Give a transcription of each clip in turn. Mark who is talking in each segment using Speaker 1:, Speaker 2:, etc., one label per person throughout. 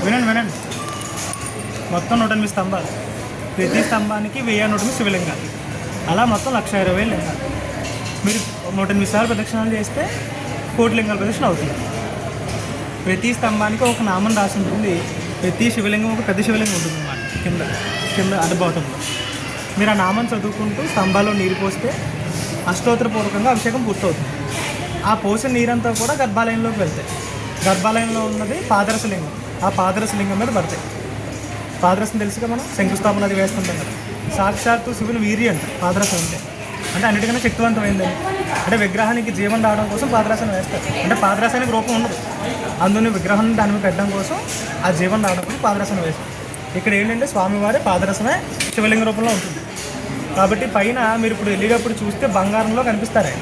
Speaker 1: వినండి వినండి. మొత్తం 108 స్తంభాలు, ప్రతి స్తంభానికి 1000 శివలింగాలు, అలా మొత్తం 1,20,000 లింగాలు. మీరు 108 సార్లు ప్రదక్షిణాలు చేస్తే 1,00,00,000 లింగాల ప్రదక్షిణ అవుతుంది. ప్రతి స్తంభానికి ఒక నామం రాసి ఉంటుంది. ప్రతి శివలింగం ఒక పెద్ద శివలింగం ఉంటుంది అన్నమాట. కింద కింద అనుభవతంలో మీరు ఆ నామం చదువుకుంటూ స్తంభాల్లో నీరు పోస్తే అష్టోత్తరపూర్వకంగా అభిషేకం పూర్తవుతుంది. ఆ పోసిన నీరంతా కూడా గర్భాలయంలోకి వెళ్తాయి. గర్భాలయంలో ఉన్నది పాదరసలింగం. ఆ పాదరసలింగం మీద పడతాయి. పాదరసం తెలుసుగా, మనం శంకుస్థాపన అది వేస్తుంటాం కదా. సాక్షాత్తు శివుని వీరి అంట పాదరసం అంటే అన్నిటికన్నా శక్తివంతమైందని. అంటే విగ్రహానికి జీవం రావడం కోసం పాదరసాన్ని వేస్తారు. అంటే పాదరసానికి రూపం ఉండదు, అందులో విగ్రహం దాని మీద పెట్టడం కోసం ఆ జీవం రావడం కోసం పాదరసం వేస్తారు. ఇక్కడ ఏంటంటే స్వామివారి పాదరసమే శివలింగ రూపంలో ఉంటుంది. కాబట్టి పైన మీరు ఇప్పుడు వెళ్ళేటప్పుడు చూస్తే బంగారంలో కనిపిస్తారు ఆయన.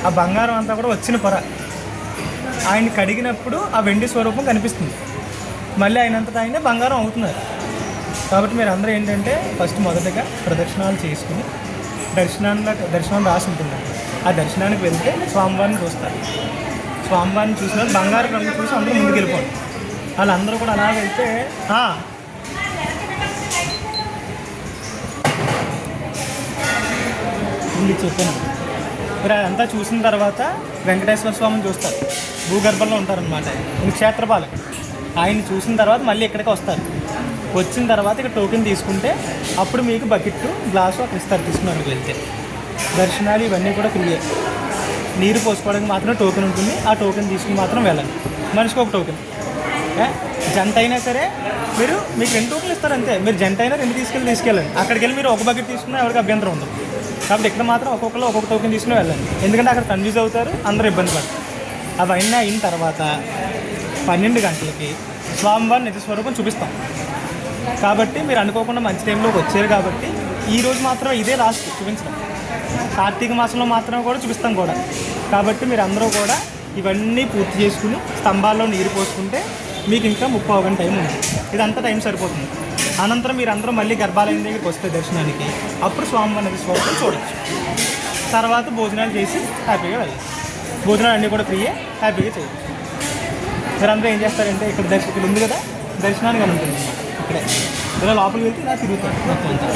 Speaker 1: ఆ బంగారం అంతా కూడా వచ్చిన పొర. ఆయన కడిగినప్పుడు ఆ వెండి స్వరూపం కనిపిస్తుంది. మళ్ళీ ఆయనంతటా ఆయన బంగారం అవుతున్నారు. కాబట్టి మీరు అందరూ ఏంటంటే ఫస్ట్ మొదటగా ప్రదక్షిణాలు చేసుకుని దర్శనం రాసి ఉంటుంది. ఆ దర్శనానికి వెళ్తే స్వామివారిని చూస్తారు. స్వామివారిని చూసిన బంగారు రంగు చూసి అందరూ ముందుకు వెళ్ళిపోండి. వాళ్ళందరూ కూడా అలా వెళ్తే ముందు చెప్పాను. మీరు అదంతా చూసిన తర్వాత వెంకటేశ్వర స్వామిని చూస్తారు. భూగర్భంలో ఉంటారనమాట. ఆయన క్షేత్రపాలకుడు. ఆయన్ని చూసిన తర్వాత మళ్ళీ ఇక్కడికి వస్తారు. వచ్చిన తర్వాత ఇక్కడ టోకెన్ తీసుకుంటే అప్పుడు మీకు బకెట్ గ్లాసు అక్కడ ఇస్తారు. తీసుకున్నానికి వెళ్తే దర్శనాలు ఇవన్నీ కూడా ఫ్రీయే. నీరు పోసుకోవడానికి మాత్రం టోకెన్ ఉంటుంది. ఆ టోకెన్ తీసుకుని మాత్రం వెళ్ళండి. మనిషికి ఒక టోకెన్. జంట అయినా సరే మీకు 2 టోకెన్లు ఇస్తారు అంతే. మీరు జంట అయినా 2 తీసుకెళ్ళండి. అక్కడికి వెళ్ళి మీరు ఒక బకెట్ తీసుకున్నా ఎవరికి అభ్యంతరం ఉండదు. కాబట్టి ఇక్కడ మాత్రం ఒక్కొక్కరు ఒక్కొక్క టోకెన్ తీసుకుని వెళ్ళండి. ఎందుకంటే అక్కడ కన్ఫ్యూజ్ అవుతారు, అందరూ ఇబ్బంది పడతారు. అవన్నీ అయిన తర్వాత 12 గంటలకి స్వామివారి నిజ స్వరూపం చూపిస్తాం. కాబట్టి మీరు అనుకోకుండా మంచి టైంలోకి వచ్చారు. కాబట్టి ఈరోజు మాత్రం ఇదే లాస్ట్ చూపించడం. కార్తీక మాసంలో మాత్రం కూడా చూపిస్తాం కూడా. కాబట్టి మీరు అందరూ కూడా ఇవన్నీ పూర్తి చేసుకుని స్తంభాల్లో నీరు పోసుకుంటే మీకు ఇంకా 30 గంట టైం ఉంది. ఇదంతా టైం సరిపోతుంది. అనంతరం మీరు అందరూ మళ్ళీ గర్భాలయం దగ్గరికి వస్తే దర్శనానికి అప్పుడు స్వామివారి నది స్వరూపం చూడవచ్చు. తర్వాత భోజనాలు చేసి హ్యాపీగా వెళ్ళాలి. భోజనాలు అన్నీ కూడా ఫ్రీయే, హ్యాపీగా చేయవచ్చు. మీరందరూ ఏం చేస్తారంటే ఇక్కడ ఉంది కదా దర్శనానికి అని ఉంటుంది. ఇక్కడే ఇలా లోపలికి వెళ్తే ఇలా తిరుగుతారు మొత్తం అంతా.